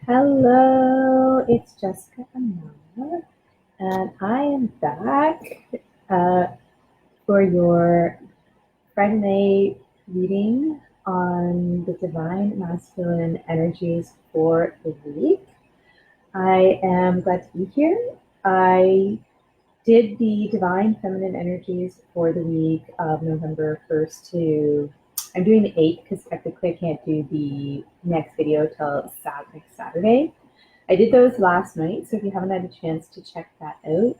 Hello, it's Jessica Amala, and I am back for your Friday reading on the Divine Masculine Energies for the week. I am glad to be here. I did the Divine Feminine Energies for the week of November 1st to I'm doing the 8th because technically I can't do the next video till next Saturday. I did those last night, so if you haven't had a chance to check that out,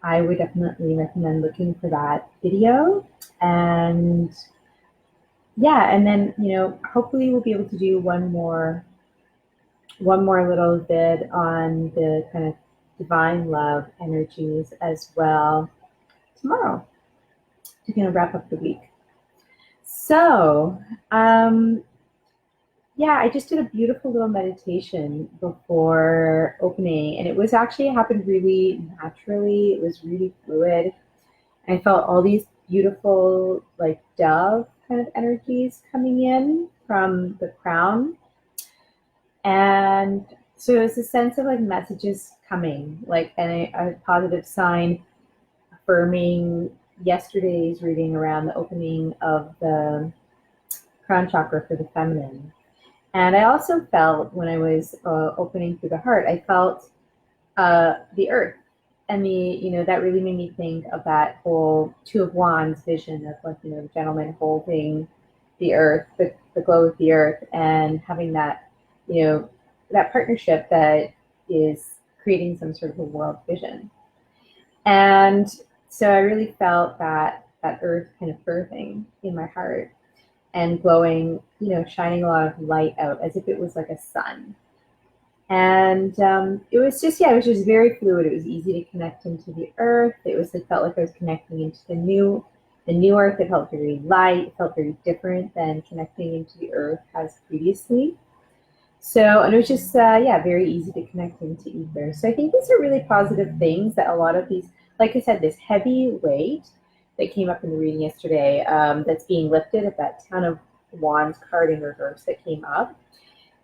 I would definitely recommend looking for that video. And yeah, and then, hopefully we'll be able to do one more little vid on the kind of divine love energies as well tomorrow to kind of wrap up the week. So, yeah, I just did a beautiful little meditation before opening, and it was actually happened really naturally. It was really fluid. I felt all these beautiful, like dove kind of energies coming in from the crown. And so it was a sense of like messages coming, like a positive sign affirming yesterday's reading around the opening of the crown chakra for the feminine. And I also felt when I was opening through the heart, I felt the earth, and that really made me think of that whole Two of Wands vision of like, the gentleman holding the earth, the glow of the earth, and having that, that partnership that is creating some sort of a world vision. And so I really felt that earth kind of birthing in my heart and glowing, shining a lot of light out as if it was like a sun. And it was just very fluid. It was easy to connect into the earth. It felt like I was connecting into the new earth. It felt very light. It felt very different than connecting into the earth as previously. So, and it was just, very easy to connect into ether. So I think these are really positive things that a lot of these, like I said, this heavy weight that came up in the reading yesterday, that's being lifted at that Ten of Wands card in reverse that came up,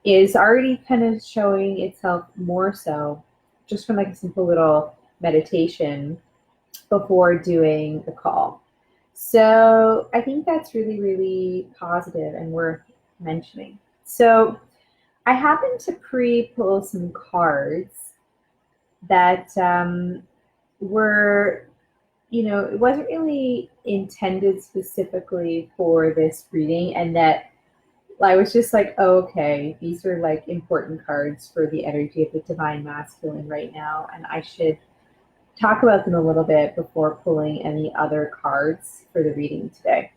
is already kind of showing itself more so just from like a simple little meditation before doing the call. So I think that's really, really positive and worth mentioning. So I happened to pre-pull some cards that were, it wasn't really intended specifically for this reading, and that I was just like, oh, okay, these are like important cards for the energy of the divine masculine right now, and I should talk about them a little bit before pulling any other cards for the reading today.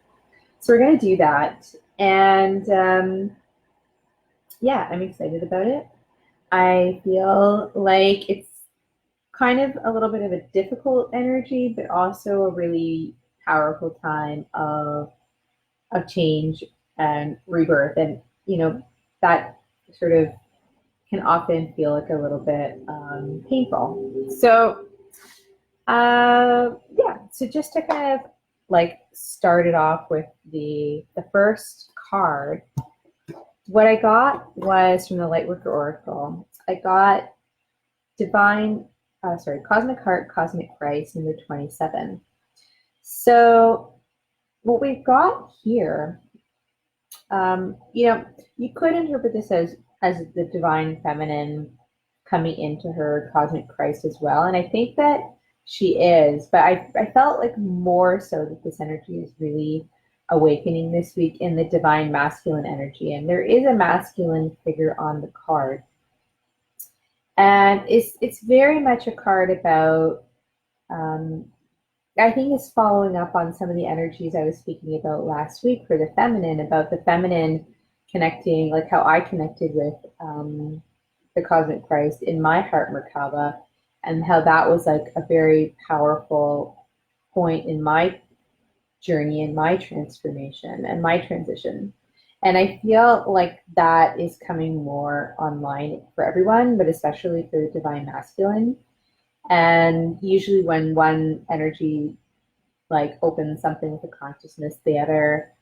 So we're going to do that, and yeah, I'm excited about it. I feel like it's kind of a little bit of a difficult energy, but also a really powerful time of change and rebirth. And, that sort of can often feel like a little bit painful. So, so just to kind of like start it off with the first card, what I got was from the Lightworker Oracle. I got Cosmic Heart, Cosmic Christ, number 27. So what we've got here, you could interpret this as the divine feminine coming into her cosmic Christ as well. And I think that she is, but I felt like more so that this energy is really awakening this week in the divine masculine energy. And there is a masculine figure on the card. And it's very much a card about, I think it's following up on some of the energies I was speaking about last week for the feminine, about the feminine connecting, like how I connected with the Cosmic Christ in my heart Merkaba, and how that was like a very powerful point in my journey and my transformation and my transition. And I feel like that is coming more online for everyone, but especially for the divine masculine. And usually when one energy like opens something with a consciousness, the other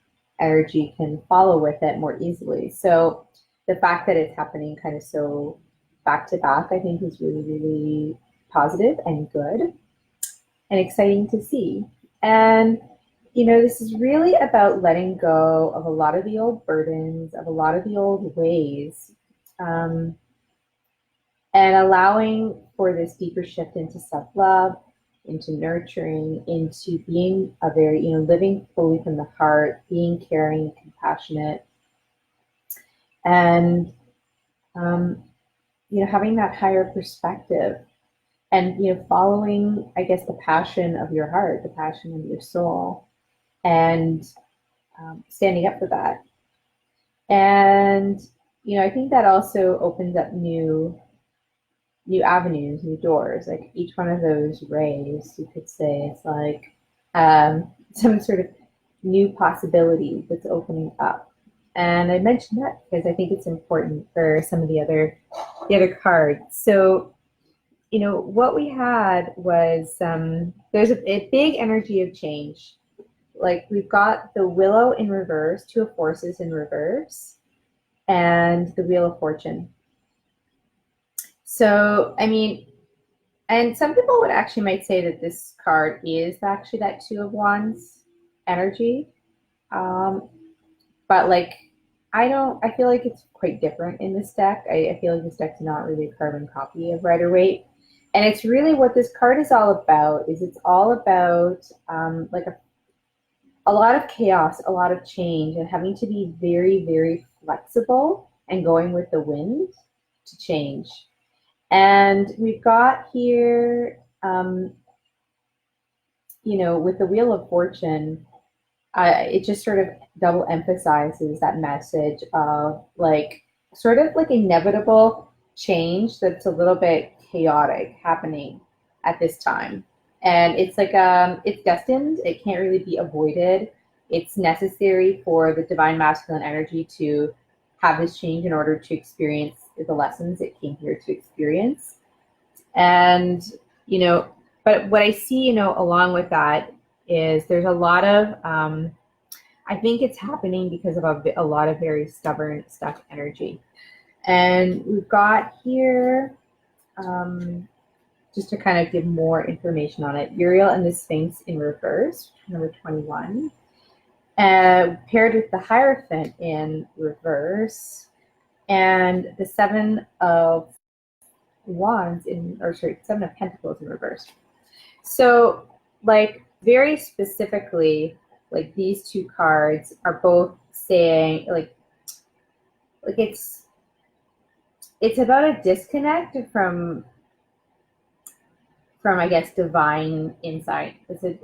energy can follow with it more easily. So the fact that it's happening kind of so back to back, I think is really, really positive and good and exciting to see. And, you know, this is really about letting go of a lot of the old burdens, of a lot of the old ways, and allowing for this deeper shift into self-love, into nurturing, into being a very, you know, living fully from the heart, being caring, compassionate, and, you know, having that higher perspective and, you know, following, I guess, the passion of your heart, the passion of your soul, and standing up for that. And, you know, I think that also opens up new avenues, new doors. Like each one of those rays, you could say, it's like some sort of new possibility that's opening up. And I mentioned that because I think it's important for some of the other cards. So, you know, what we had was there's a big energy of change. Like we've got the Willow in reverse, Two of Forces in reverse, and the Wheel of Fortune. So, I mean, and some people would actually might say that this card is actually that Two of Wands energy. But like, I feel like it's quite different in this deck. I feel like this deck's not really a carbon copy of Rider-Waite. And it's really what this card is all about, is it's all about like a lot of chaos, a lot of change, and having to be very, very flexible and going with the wind to change. And we've got here, you know, with the Wheel of Fortune, it just sort of double emphasizes that message of like sort of like inevitable change that's a little bit chaotic happening at this time. And it's like it's destined, it can't really be avoided. It's necessary for the divine masculine energy to have this change in order to experience the lessons it came here to experience. And, you know, but what I see, you know, along with that is there's a lot of, I think it's happening because of a lot of very stubborn, stuck energy. And we've got here, just to kind of give more information on it, Uriel and the Sphinx in reverse, number 21, paired with the Hierophant in reverse, and the Seven of Wands Seven of Pentacles in reverse. So, like, very specifically, like these two cards are both saying, like it's about a disconnect from I guess divine insight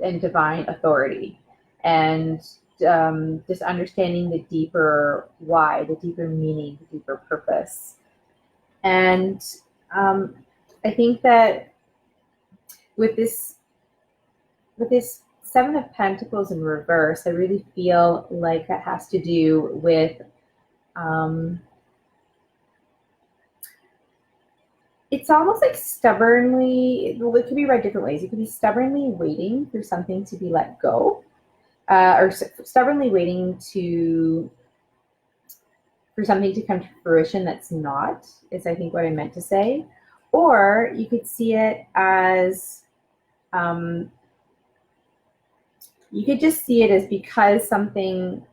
and divine authority, and just understanding the deeper why, the deeper meaning, the deeper purpose. And I think that with this Seven of Pentacles in reverse, I really feel like that has to do with it's almost like stubbornly, it could be read different ways. You could be stubbornly waiting for something to be let go, or stubbornly waiting for something to come to fruition that's not, is I think what I meant to say. Or you could see it as, you could just see it as because something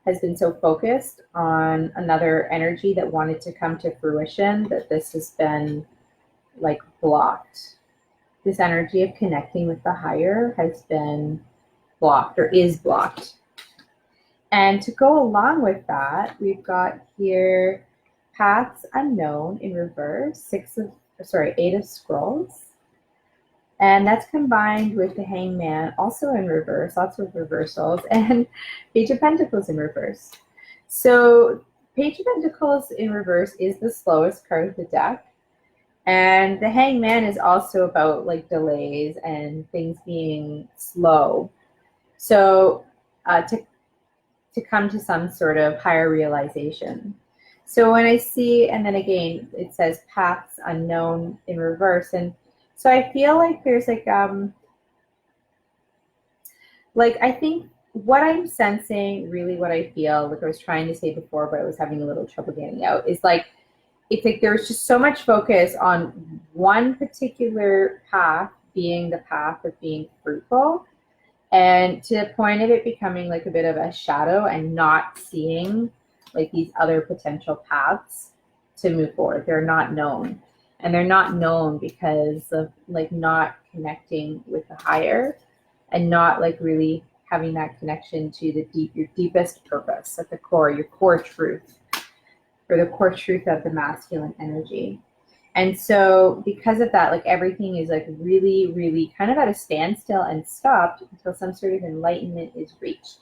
has been so focused on another energy that wanted to come to fruition that this has been like blocked. This energy of connecting with the higher has been blocked or is blocked. And to go along with that, we've got here Paths Unknown in reverse, Eight of Scrolls. And that's combined with the Hangman, also in reverse, lots of reversals, and Page of Pentacles in reverse. So Page of Pentacles in reverse is the slowest card of the deck. And the Hangman is also about like delays and things being slow. So to come to some sort of higher realization. So when I see, and then again, it says Paths Unknown in reverse. And so I feel like there's like I think what I'm sensing, really what I feel, like I was trying to say before, but I was having a little trouble getting out, is like, it's like there's just so much focus on one particular path being the path of being fruitful, and to the point of it becoming like a bit of a shadow and not seeing like these other potential paths to move forward. They're not known. And they're not known because of like not connecting with the higher and not like really having that connection to the your deepest purpose at the core, your core truth, or the core truth of the masculine energy. And so because of that, like everything is like really, really kind of at a standstill and stopped until some sort of enlightenment is reached.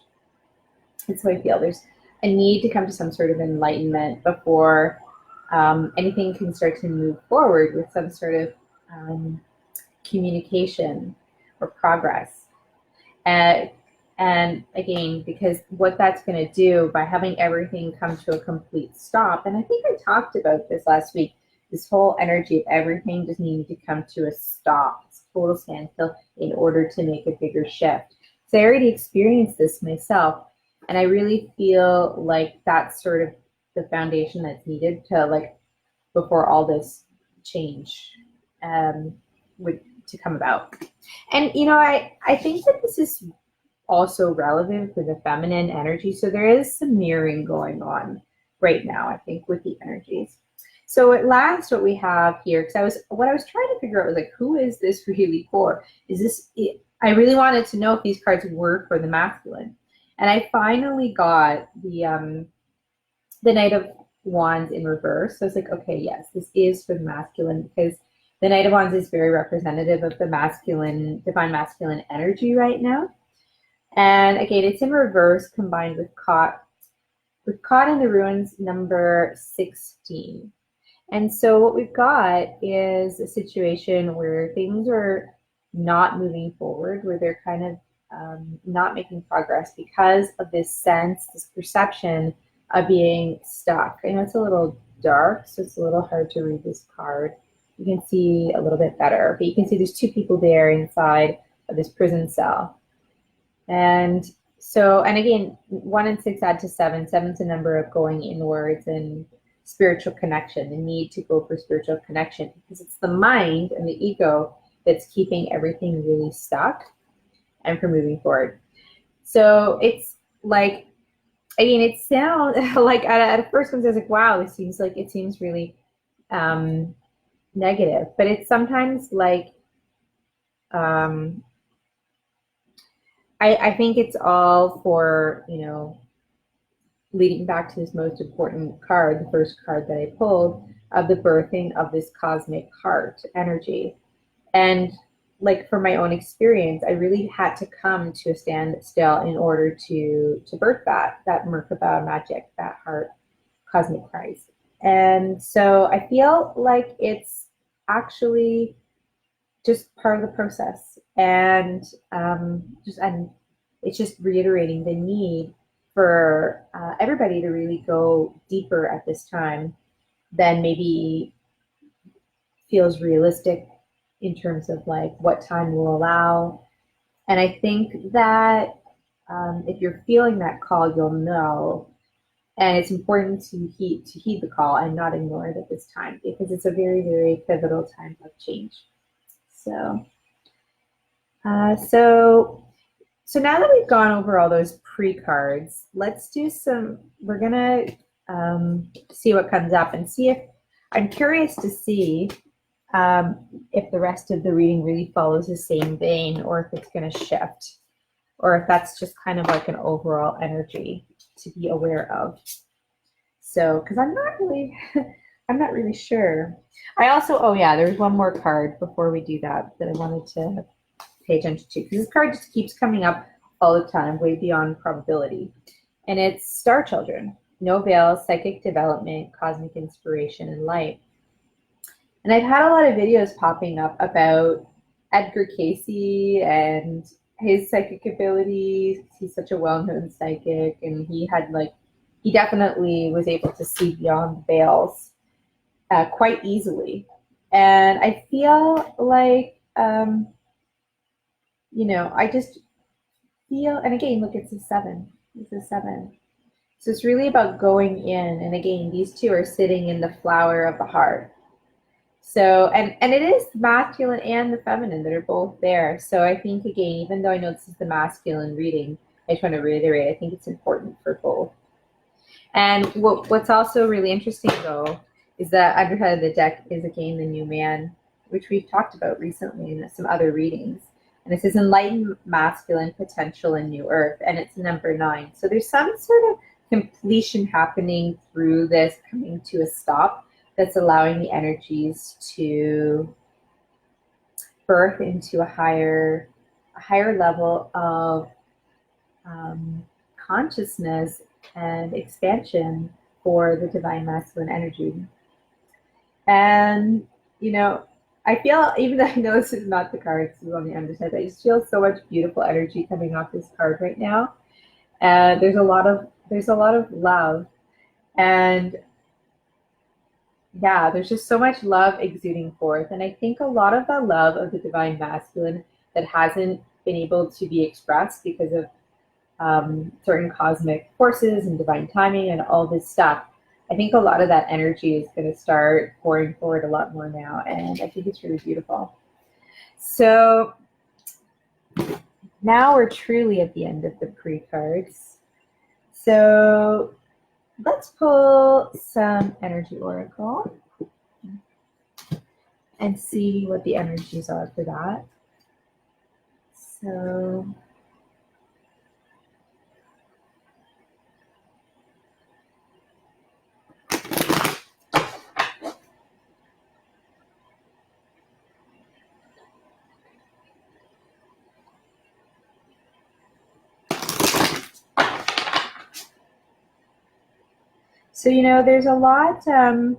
And so I feel there's a need to come to some sort of enlightenment before anything can start to move forward with some sort of communication or progress. And again, because what that's going to do by having everything come to a complete stop, and I think I talked about this last week, this whole energy of everything just needing to come to a stop, it's total standstill, in order to make a bigger shift. So I already experienced this myself, and I really feel like that's sort of the foundation that's needed to, like, before all this change would to come about. And you know, I think that this is also relevant for the feminine energy. So there is some mirroring going on right now, I think, with the energies. So at last, what we have here, because what I was trying to figure out was like, who is this really for? Is this? I really wanted to know if these cards were for the masculine, and I finally got the Knight of Wands in reverse. So I was like, okay, yes, this is for the masculine, because the Knight of Wands is very representative of the masculine, divine masculine energy right now. And again, it's in reverse combined with Caught in the Ruins number 16. And so what we've got is a situation where things are not moving forward, where they're kind of not making progress because of this sense, this perception of being stuck. I know it's a little dark, so it's a little hard to read this card. You can see a little bit better, but you can see there's two people there inside of this prison cell. And so, and again, 1 and 6 add to 7. 7's a number of going inwards and spiritual connection, the need to go for spiritual connection, because it's the mind and the ego that's keeping everything really stuck and from moving forward. So it's like, again, it sounds like at first glance I was like, wow, it seems really negative, but it's sometimes like I think it's all for, you know, leading back to this most important card, the first card that I pulled, of the birthing of this cosmic heart energy. And like, for my own experience, I really had to come to a standstill in order to birth that Merkaba magic, that heart, cosmic Christ. And so I feel like it's actually just part of the process, and it's just reiterating the need for everybody to really go deeper at this time than maybe feels realistic in terms of like what time will allow. And I think that if you're feeling that call, you'll know. And it's important to heed the call and not ignore it at this time, because it's a very, very pivotal time of change. So, so now that we've gone over all those pre-cards, let's do some, we're gonna see what comes up and see if, I'm curious to see if the rest of the reading really follows the same vein, or if it's gonna shift, or if that's just kind of like an overall energy to be aware of. So, because I'm not really sure. I also, oh yeah, there's one more card before we do that I wanted to pay attention to, because this card just keeps coming up all the time, way beyond probability. And it's Star Children, no veil, psychic development, cosmic inspiration, and light. And I've had a lot of videos popping up about Edgar Cayce and his psychic abilities. He's such a well-known psychic, and he definitely was able to see beyond the veils quite easily. And I feel like, you know, I just feel, and again, look, it's a 7. It's a 7. So it's really about going in, and again, these two are sitting in the flower of the heart. So, and it is masculine and the feminine that are both there. So I think, again, even though I know this is the masculine reading, I just want to reiterate, I think it's important for both. And what's also really interesting, though, is that underside of the deck is, again, the new man, which we've talked about recently in some other readings. And it says enlightened masculine potential in new earth, and it's number 9. So there's some sort of completion happening through this, coming to a stop, that's allowing the energies to birth into a higher level of consciousness and expansion for the divine masculine energy. And, you know, I feel, even though I know this is not the cards on the underside, I just feel so much beautiful energy coming off this card right now. And there's a lot of love, and yeah, there's just so much love exuding forth. And I think a lot of the love of the divine masculine that hasn't been able to be expressed because of certain cosmic forces and divine timing and all this stuff, I think a lot of that energy is going to start pouring forward a lot more now. And I think it's really beautiful. So now we're truly at the end of the pre-cards. So let's pull some energy oracle and see what the energies are for that. So, you know, there's a lot, I'm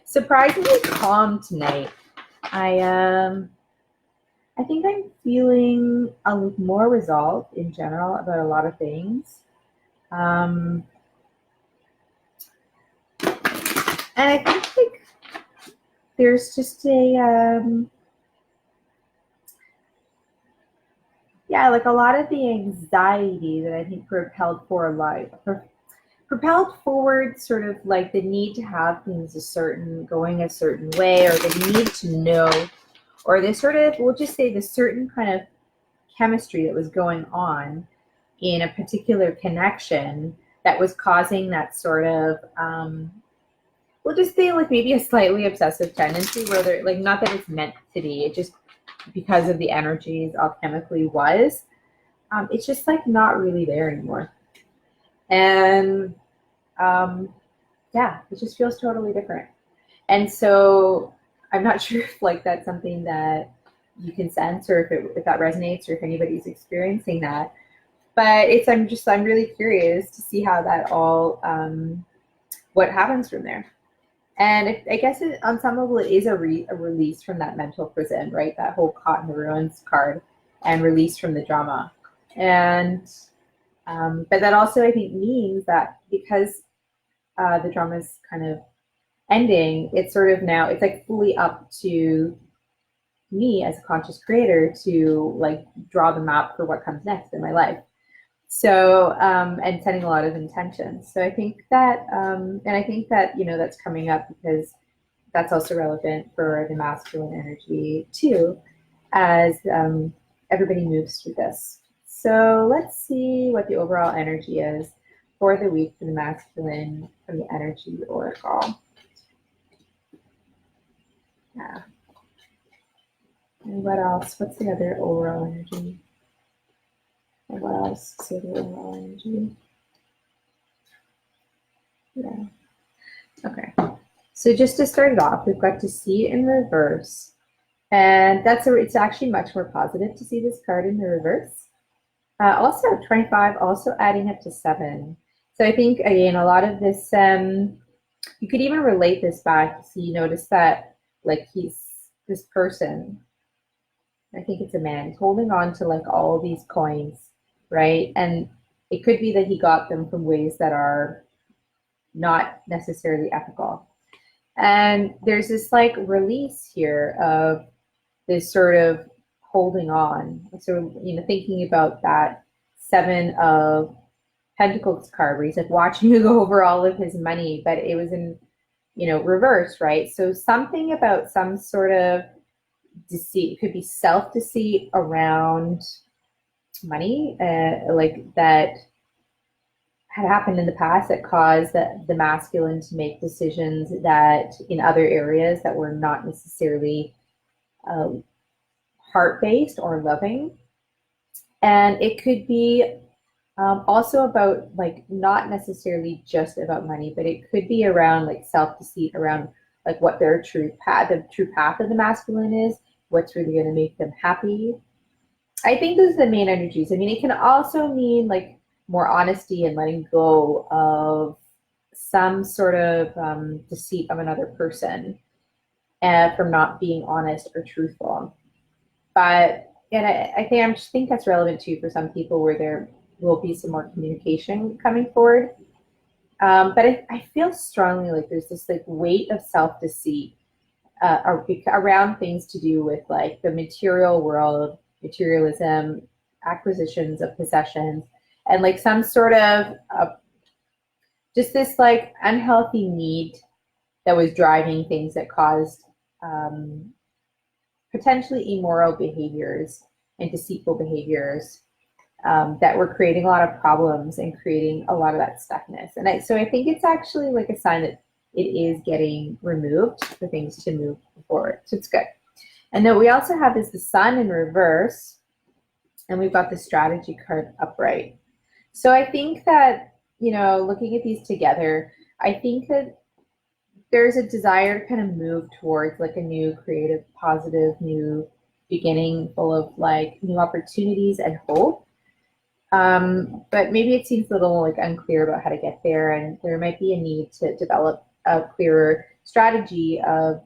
surprisingly calm tonight. I think I'm feeling more resolved in general about a lot of things. And I think, like, there's just like a lot of the anxiety that I think propelled forward, sort of like the need to have things going a certain way, or the need to know, or this sort of, we'll just say, the certain kind of chemistry that was going on in a particular connection that was causing that sort of, we'll just say, like, maybe a slightly obsessive tendency where they're like, not that it's meant to be, it just, because of the energies alchemically was, it's just like not really there anymore. And it just feels totally different. And so I'm not sure if, like, that's something that you can sense, or if that resonates, or if anybody's experiencing that. But I'm really curious to see how that all, what happens from there. And I guess on some level it is a release from that mental prison, right? That whole Caught in the Ruins card, and release from the drama. And but that also, I think, means that because the drama is kind of ending, it's sort of now, it's like fully up to me as a conscious creator to, like, draw the map for what comes next in my life. So, and setting a lot of intentions. So I think that, and I think that, you know, that's coming up because that's also relevant for the masculine energy too, as everybody moves through this. So let's see what the overall energy is for the week for the masculine from the energy oracle. Yeah. And what else? What's the other overall energy? And what else is the overall energy? Yeah. Okay. So just to start it off, we've got to see in reverse. And it's actually much more positive to see this card in the reverse. Also 25, also adding up to 7. So I think, again, a lot of this, you could even relate this back. So you notice that, like, this person, I think it's a man, he's holding on to, like, all these coins, right? And it could be that he got them from ways that are not necessarily ethical. And there's this, like, release here of this sort of holding on. So, you know, thinking about that 7 of Pentacles card where he's like watching you go over all of his money, but it was in, you know, reverse, right? So something about some sort of deceit, it could be self-deceit around money, like that had happened in the past that caused the masculine to make decisions that in other areas that were not necessarily heart-based or loving. And it could be also about like not necessarily just about money, but it could be around like self-deceit around like what their true path, the true path of the masculine is, what's really going to make them happy. I think those are the main energies. I mean, it can also mean like more honesty and letting go of some sort of deceit of another person from not being honest or truthful. But and I think that's relevant too for some people where there will be some more communication coming forward. But I feel strongly like there's this like weight of self-deceit around things to do with like the material world, materialism, acquisitions of possessions, and like some sort of just this like unhealthy need that was driving things that caused potentially immoral behaviors and deceitful behaviors that were creating a lot of problems and creating a lot of that stuckness. And so I think it's actually like a sign that it is getting removed for things to move forward. So it's good. And then we also have is the Sun in reverse, and we've got the Strategy card upright. So I think that, you know, looking at these together, I think that there's a desire to kind of move towards like a new creative, positive, new beginning full of like new opportunities and hope. But maybe it seems a little like unclear about how to get there, and there might be a need to develop a clearer strategy of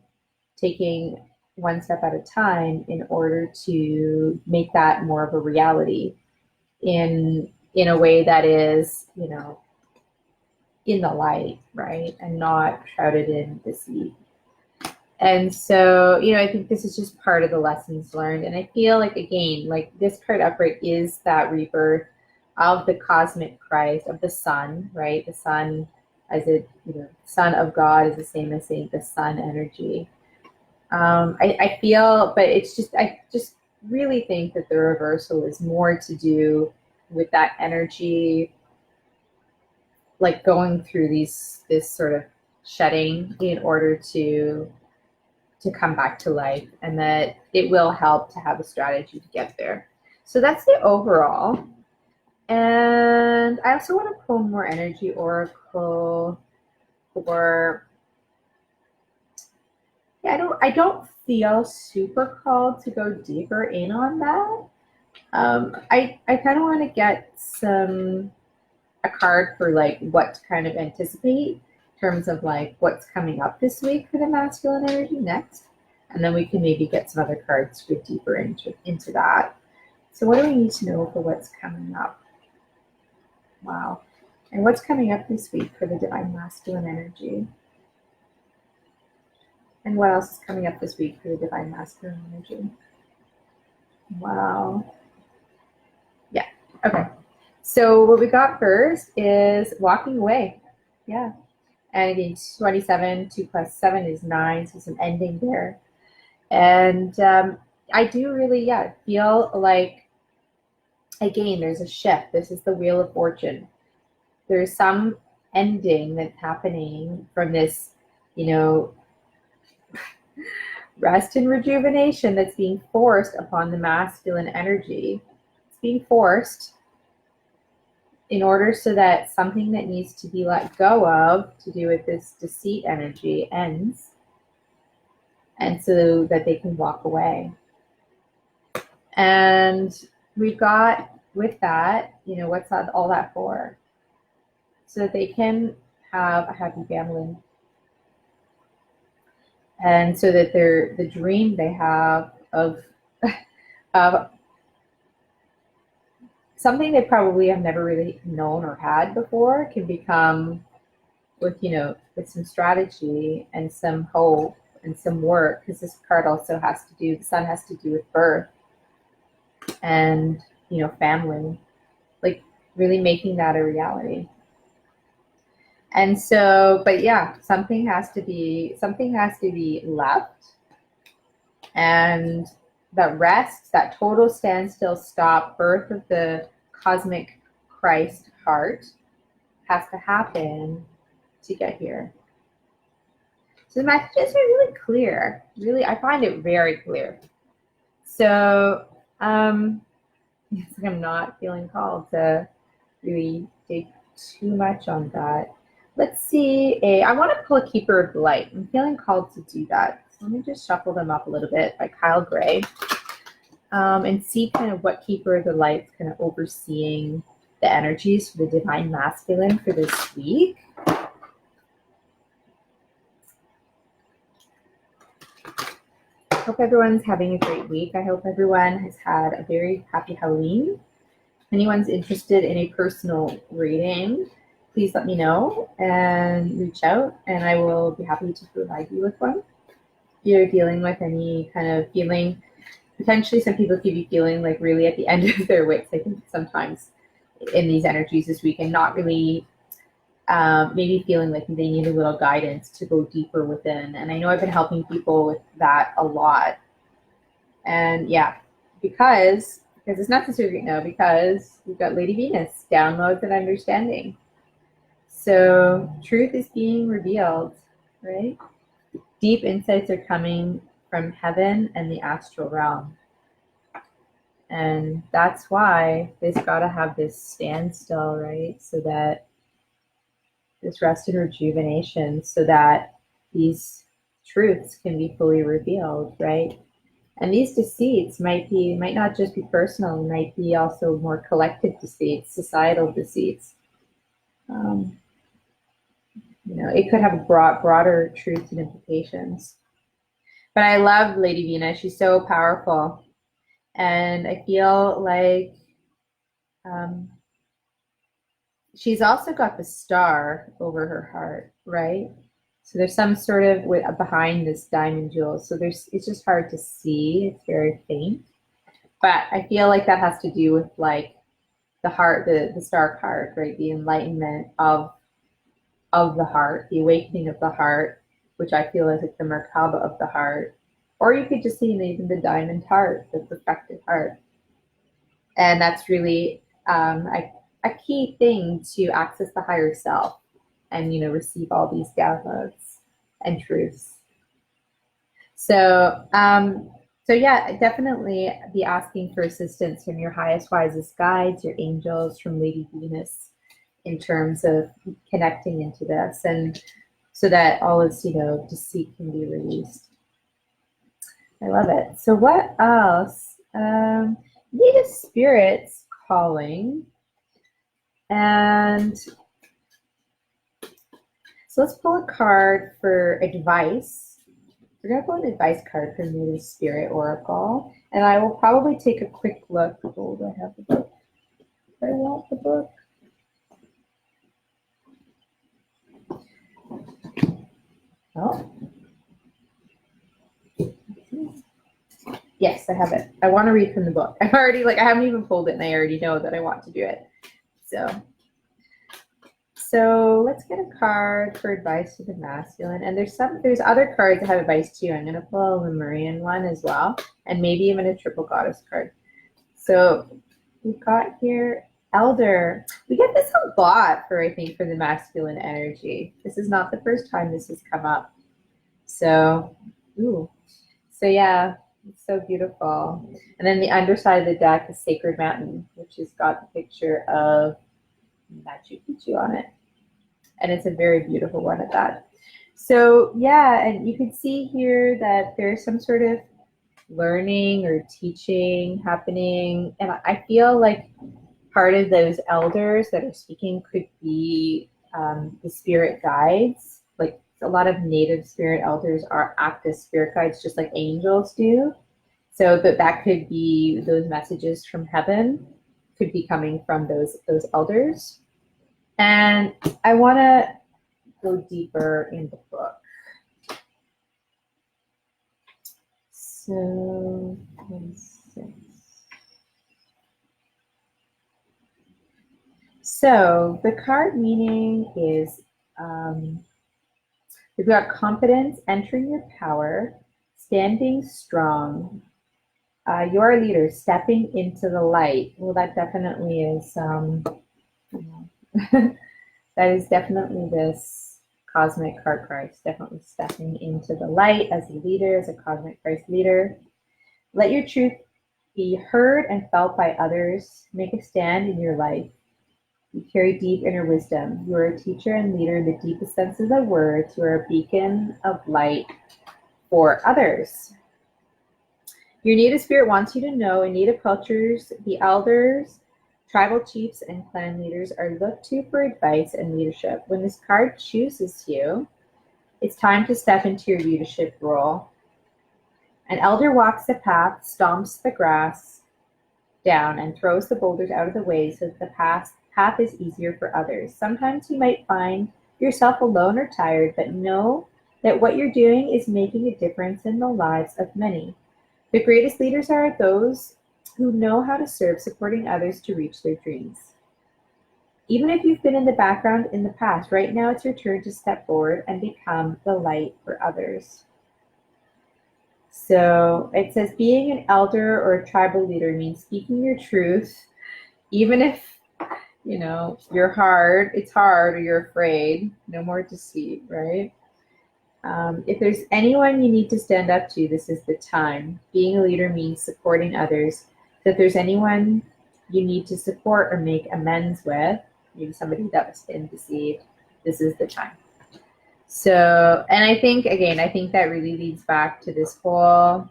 taking one step at a time in order to make that more of a reality in a way that is, you know, in the light, right, and not shrouded in deceit. And so, you know, I think this is just part of the lessons learned. And I feel like, again, like this card upright is that rebirth of the cosmic Christ, of the Sun, right? The Sun as a, you know, Son of God is the same as saying the Sun energy. I feel, but it's just, I just really think that the reversal is more to do with that energy, like going through this sort of shedding in order to come back to life, and that it will help to have a strategy to get there. So that's the overall. And I also want to pull more energy oracle for, yeah, I don't feel super called to go deeper in on that. I kind of want to get a card for like what to kind of anticipate in terms of like what's coming up this week for the masculine energy next, and then we can maybe get some other cards to go deeper into that. So what do we need to know for what's coming up? Wow. And what's coming up this week for the divine masculine energy? And what else is coming up this week for the divine masculine energy? Wow. Yeah. Okay. So what we got first is walking away. Yeah. And again, 27, 2 + 7 is 9, so some ending there. And I do really, feel like, again, there's a shift. This is the Wheel of Fortune. There's some ending that's happening from this, you know, rest and rejuvenation that's being forced upon the masculine energy. It's being forced in order so that something that needs to be let go of to do with this deceit energy ends, and so that they can walk away. And we got with that, you know, what's that, all that for? So that they can have a happy family. And so that the dream they have of something they probably have never really known or had before can become, with, you know, with some strategy and some hope and some work, because this card also has to do, the Sun has to do with birth. and, you know, family, like really making that a reality. And so, but yeah, something has to be left. And that rest, that total standstill, stop, birth of the cosmic Christ heart has to happen to get here. So the messages are really clear. Really, I find it very clear. So it's like I'm not feeling called to really dig too much on that. Let's see. I want to pull a Keeper of the Light. I'm feeling called to do that. So let me just shuffle them up a little bit by Kyle Gray, and see kind of what Keeper of the Light's kind of overseeing the energies for the Divine Masculine for this week. I hope everyone's having a great week. I hope everyone has had a very happy Halloween. If anyone's interested in a personal reading, please let me know and reach out, and I will be happy to provide you with one. If you're dealing with any kind of feeling, potentially some people could be feeling like really at the end of their wits, I think sometimes in these energies this week, and not really maybe feeling like they need a little guidance to go deeper within. And I know I've been helping people with that a lot. And yeah, because it's not just now, because we've got Lady Venus, downloads and understanding. So truth is being revealed, right? Deep insights are coming from heaven and the astral realm. And that's why they've got to have this standstill, right? So that this rest and rejuvenation, so that these truths can be fully revealed, right? And these deceits might not just be personal, might be also more collective deceits, societal deceits. You know, it could have broader truths and implications. But I love Lady Venus. She's so powerful. And I feel like she's also got the star over her heart, right? So there's some sort of behind this diamond jewel. So it's just hard to see. It's very faint. But I feel like that has to do with like the heart, the star card, right? The enlightenment of the heart, the awakening of the heart, which I feel is like the Merkaba of the heart. Or you could just see even the diamond heart, the perfected heart. And that's really a key thing to access the higher self and, you know, receive all these downloads and truths. So, so yeah, definitely be asking for assistance from your highest, wisest guides, your angels, from Lady Venus, in terms of connecting into this, and so that all its, you know, deceit can be released. I love it. So what else? Native spirits calling. And so let's pull a card for advice. We're going to pull an advice card for Native Spirit Oracle. And I will probably take a quick look. Oh, do I have the book? Do I want the book? Oh. Yes, I have it. I want to read from the book. I haven't even pulled it and I already know that I want to do it. So let's get a card for advice to the masculine. And there's other cards that have advice too. I'm going to pull a Lemurian one as well, and maybe even a triple goddess card. So we've got here Elder. We get this a lot for the masculine energy. This is not the first time this has come up. So, so yeah, it's so beautiful. And then the underside of the deck is Sacred Mountain, which has got the picture of Machu Picchu on it. And it's a very beautiful one at that. So yeah, and you can see here that there's some sort of learning or teaching happening. And I feel like part of those elders that are speaking could be the spirit guides. Like a lot of native spirit elders act as spirit guides, just like angels do. So that could be those messages from heaven could be coming from those elders. And I want to go deeper in the book. So, 26. So the card meaning is we've got confidence, entering your power, standing strong. You're a leader, stepping into the light. Well, that definitely is, that is definitely this cosmic heart Christ, definitely stepping into the light as a leader, as a cosmic Christ leader. Let your truth be heard and felt by others. Make a stand in your life. You carry deep inner wisdom. You are a teacher and leader in the deepest sense of the words. You are a beacon of light for others. Your native spirit wants you to know in native cultures, the elders, tribal chiefs, and clan leaders are looked to for advice and leadership. When this card chooses you, it's time to step into your leadership role. An elder walks the path, stomps the grass down, and throws the boulders out of the way so that the path is easier for others. Sometimes you might find yourself alone or tired, but know that what you're doing is making a difference in the lives of many. The greatest leaders are those who know how to serve, supporting others to reach their dreams. Even if you've been in the background in the past, right now it's your turn to step forward and become the light for others. So it says being an elder or a tribal leader means speaking your truth, even if, you know, it's hard or you're afraid. No more deceit, right? If there's anyone you need to stand up to, this is the time. Being a leader means supporting others. So if there's anyone you need to support or make amends with, maybe somebody that was been deceived, this is the time. So, and I think that really leads back to this whole,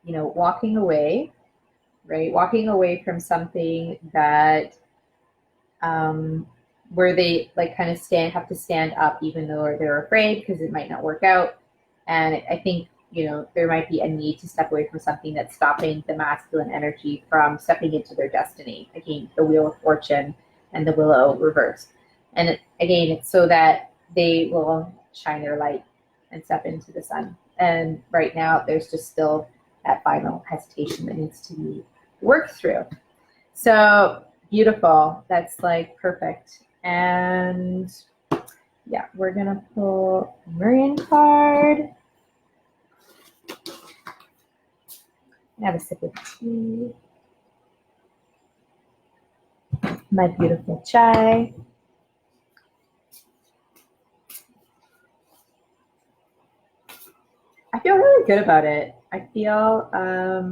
walking away, right? Walking away from something that, where they like kind of have to stand up even though they're afraid because it might not work out. And I think, there might be a need to step away from something that's stopping the masculine energy from stepping into their destiny. Again, the Wheel of Fortune and the Willow reversed. And it's so that they will shine their light and step into the sun. And right now, there's just still that final hesitation that needs to be worked through. So beautiful. That's like perfect. And yeah, we're going to pull a Lemurian card. Have a sip of tea. My beautiful chai. I feel really good about it. I feel a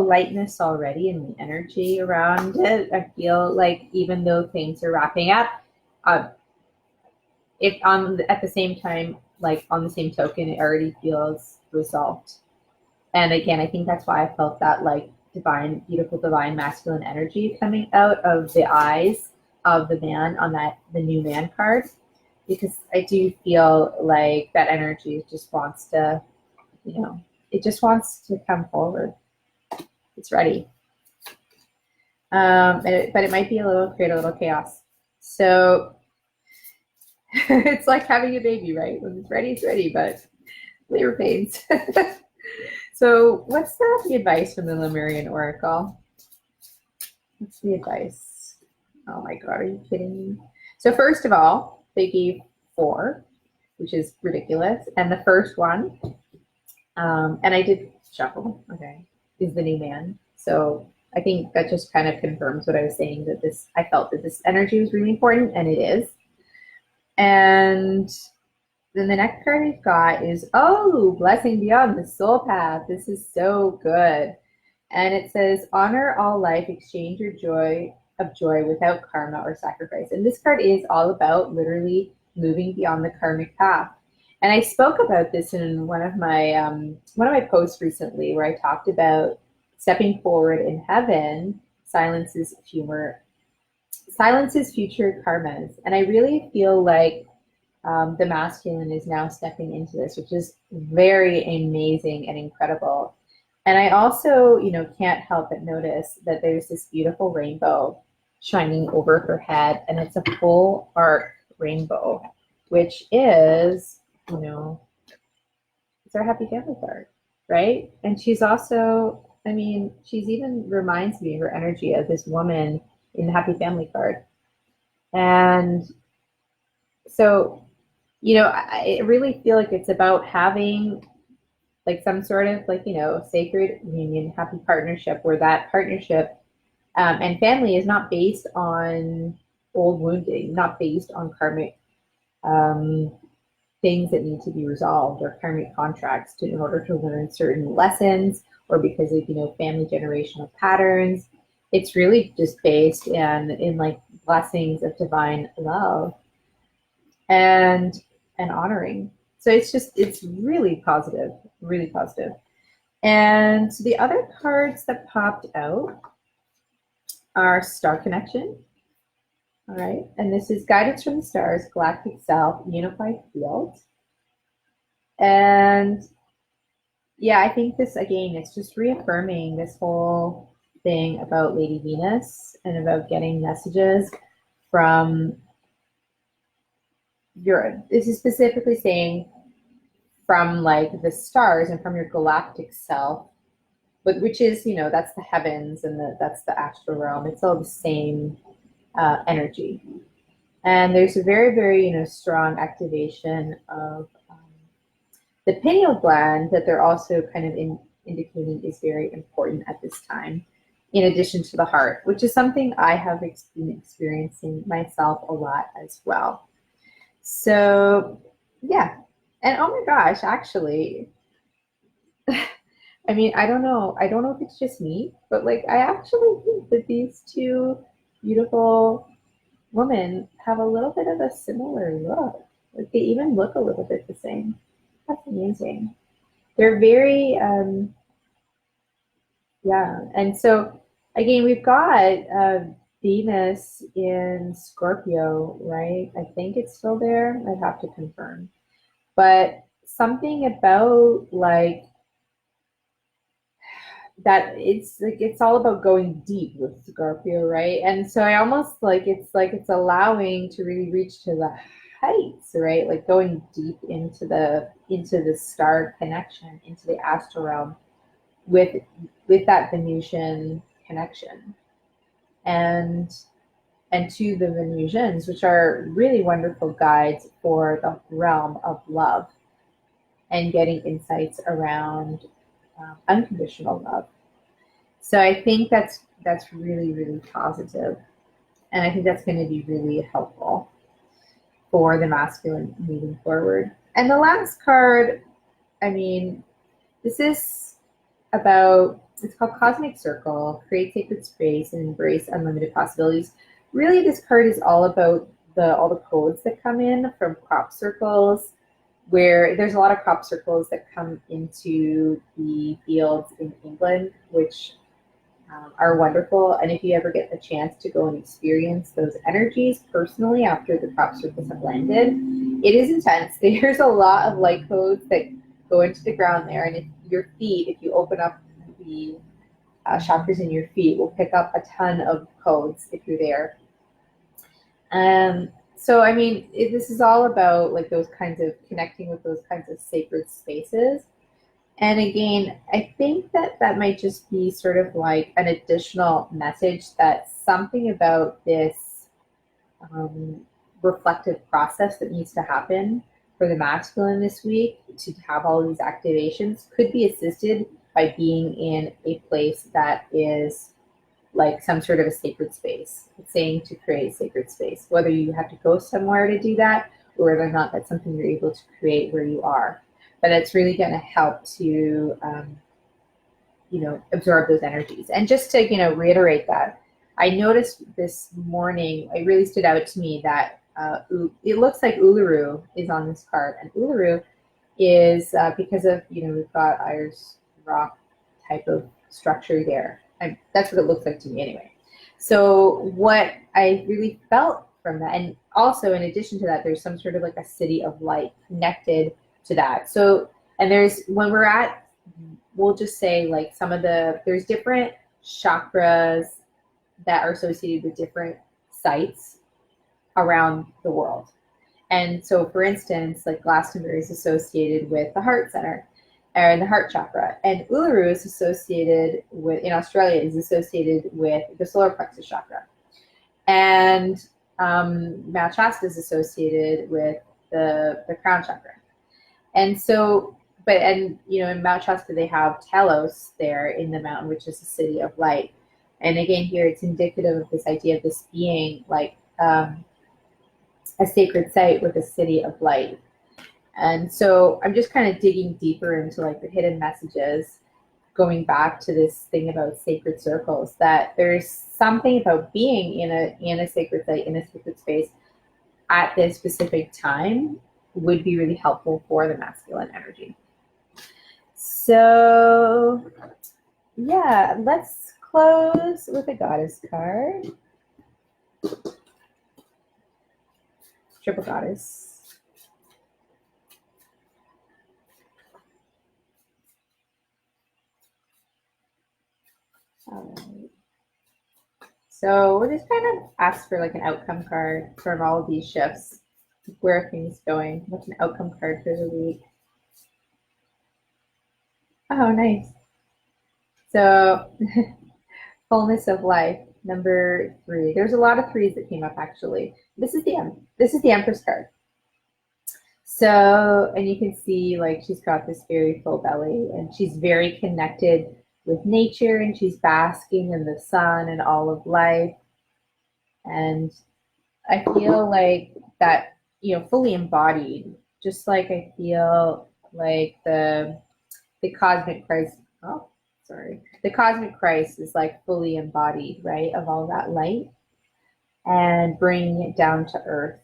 lightness already in the energy around it. I feel like even though things are wrapping up, at the same time, like on the same token, it already feels resolved. And again, I think that's why I felt that like beautiful divine masculine energy coming out of the eyes of the man on the new man card, because I do feel like that energy just wants to, it just wants to come forward. It's ready. But it might create a little chaos. So it's like having a baby, right? When it's ready, but labor pains. So what's the advice from the Lemurian Oracle? What's the advice? Oh my God, are you kidding me? So first of all, they gave 4, which is ridiculous. And the first one, and I did shuffle, okay, is the new man. So I think that just kind of confirms what I was saying, that I felt that this energy was really important, and it is. And then the next card we've got is, Blessing Beyond the Soul Path. This is so good. And it says, honor all life, exchange your joy without karma or sacrifice. And this card is all about literally moving beyond the karmic path. And I spoke about this in one of my posts recently, where I talked about stepping forward in heaven silences future karmas. And I really feel like the masculine is now stepping into this, which is very amazing and incredible. And I also, can't help but notice that there's this beautiful rainbow shining over her head, and it's a full arc rainbow, which is, it's our happy family card, right? And she's also I mean, she's even reminds me of her energy of this woman in the Happy Family card. And so, I really feel like it's about having like some sort of like, sacred union, happy partnership where that partnership and family is not based on old wounding, not based on karmic um, things that need to be resolved or karmic contracts in order to learn certain lessons or because of, family generational patterns. It's really just based in like blessings of divine love and honoring. So it's really positive, really positive. And so the other cards that popped out are Star Connection. All right. And this is Guidance from the Stars, Galactic Self, Unified Field. And yeah, I think this, again, it's just reaffirming this whole thing about Lady Venus and about getting messages from this is specifically saying from like the stars and from your galactic self, but which is, that's the heavens and that's the astral realm. It's all the same energy. And there's a very, very, strong activation of the pineal gland that they're also kind of indicating is very important at this time, in addition to the heart, which is something I have been experiencing myself a lot as well. So, yeah. And oh my gosh, actually, I mean, I don't know. I don't know if it's just me, but like, I actually think that these two beautiful women have a little bit of a similar look. Like, they even look a little bit the same. That's amazing. They're very, yeah. And so, again, we've got Venus in Scorpio, right? I think it's still there. I'd have to confirm. But something about like that, it's all about going deep with Scorpio, right? And so I almost like it's allowing to really reach to the heights, right? Like going deep into the star connection, into the astral realm with that Venusian connection. And to the Venusians, which are really wonderful guides for the realm of love and getting insights around unconditional love. So I think that's really, really positive. And I think that's going to be really helpful for the masculine moving forward. And the last card, I mean, this is about, it's called Cosmic Circle, Create Sacred Space and Embrace Unlimited Possibilities. Really, this card is all about all the codes that come in from crop circles, where there's a lot of crop circles that come into the fields in England, which are wonderful. And if you ever get the chance to go and experience those energies personally after the crop circles have landed, it is intense. There's a lot of light codes that go into the ground there. And if you open up the chakras in your feet, will pick up a ton of codes if you're there. So, I mean, this is all about like those kinds of connecting with those kinds of sacred spaces. And again, I think that might just be sort of like an additional message that something about this reflective process that needs to happen for the masculine this week to have all these activations could be assisted by being in a place that is like some sort of a sacred space. It's saying to create sacred space, whether you have to go somewhere to do that or whether or not that's something you're able to create where you are. But it's really going to help to, absorb those energies. And just to, reiterate that, I noticed this morning, it really stood out to me that it looks like Uluru is on this card. And Uluru is because of, we've got Ayers rock type of structure there. And that's what it looks like to me anyway. So what I really felt from that, and also in addition to that, there's some sort of like a city of light connected to that. So, and we'll just say like there's different chakras that are associated with different sites around the world. And so for instance, like Glastonbury is associated with the heart center. or in the heart chakra. And Uluru is associated with, in Australia, is associated with the solar plexus chakra. And Mount Shasta is associated with the crown chakra. And so, in Mount Shasta, they have Telos there in the mountain, which is the city of light. And again, here it's indicative of this idea of this being like a sacred site with a city of light. And so I'm just kind of digging deeper into like the hidden messages, going back to this thing about sacred circles, that there's something about being in a sacred site, in a sacred space at this specific time would be really helpful for the masculine energy. So yeah, let's close with a goddess card. Triple goddess. All right. So we'll just kind of ask for like an outcome card from all of these shifts. Where are things going? What's an outcome card for the week? Oh, nice. So fullness of life, number 3. There's a lot of 3s that came up actually. This is the Empress card. So, and you can see like she's got this very full belly and she's very connected with nature and she's basking in the sun and all of life. And I feel like that, fully embodied, just like I feel like the cosmic Christ, the cosmic Christ is like fully embodied, right, of all that light and bringing it down to earth.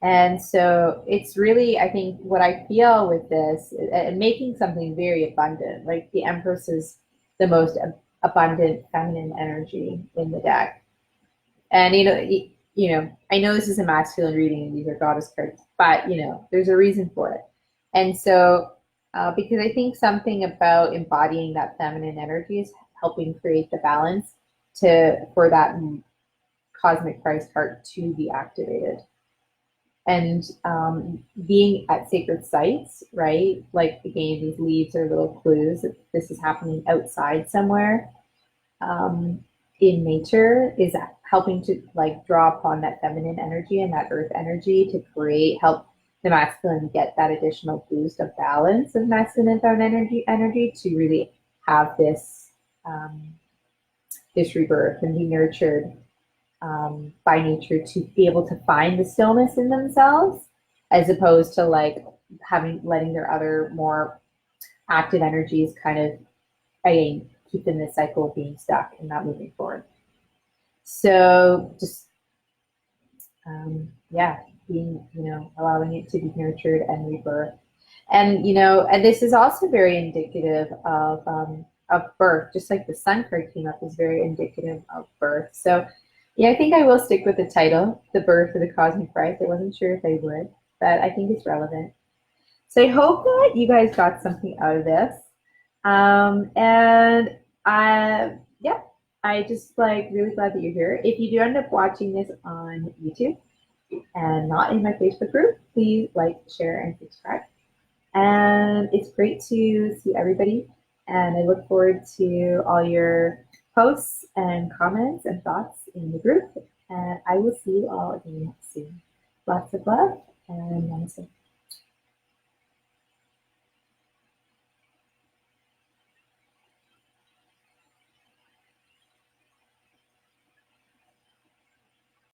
And so it's really, I think, what I feel with this, and making something very abundant, like the Empress is the most abundant feminine energy in the deck. And, I know this is a masculine reading and these are goddess cards, but, there's a reason for it. And so, because I think something about embodying that feminine energy is helping create the balance for that cosmic Christ heart to be activated. And being at sacred sites, right? Like again, these leaves are little clues that this is happening outside somewhere in nature, is helping to like draw upon that feminine energy and that earth energy to help the masculine get that additional boost of balance of masculine and feminine energy to really have this this rebirth and be nurtured by nature to be able to find the stillness in themselves, as opposed to like letting their other more active energies kind of, again, keep in this cycle of being stuck and not moving forward. So just being, allowing it to be nurtured and rebirth. And and this is also very indicative of birth, just like the sun card came up is very indicative of birth. So yeah, I think I will stick with the title, The Birth of the Cosmic Christ. I wasn't sure if I would, but I think it's relevant. So I hope that you guys got something out of this. I just like really glad that you're here. If you do end up watching this on YouTube and not in my Facebook group, please like, share, and subscribe. And it's great to see everybody. And I look forward to all your posts and comments and thoughts in the group. And I will see you all again soon. Lots of love and namaste.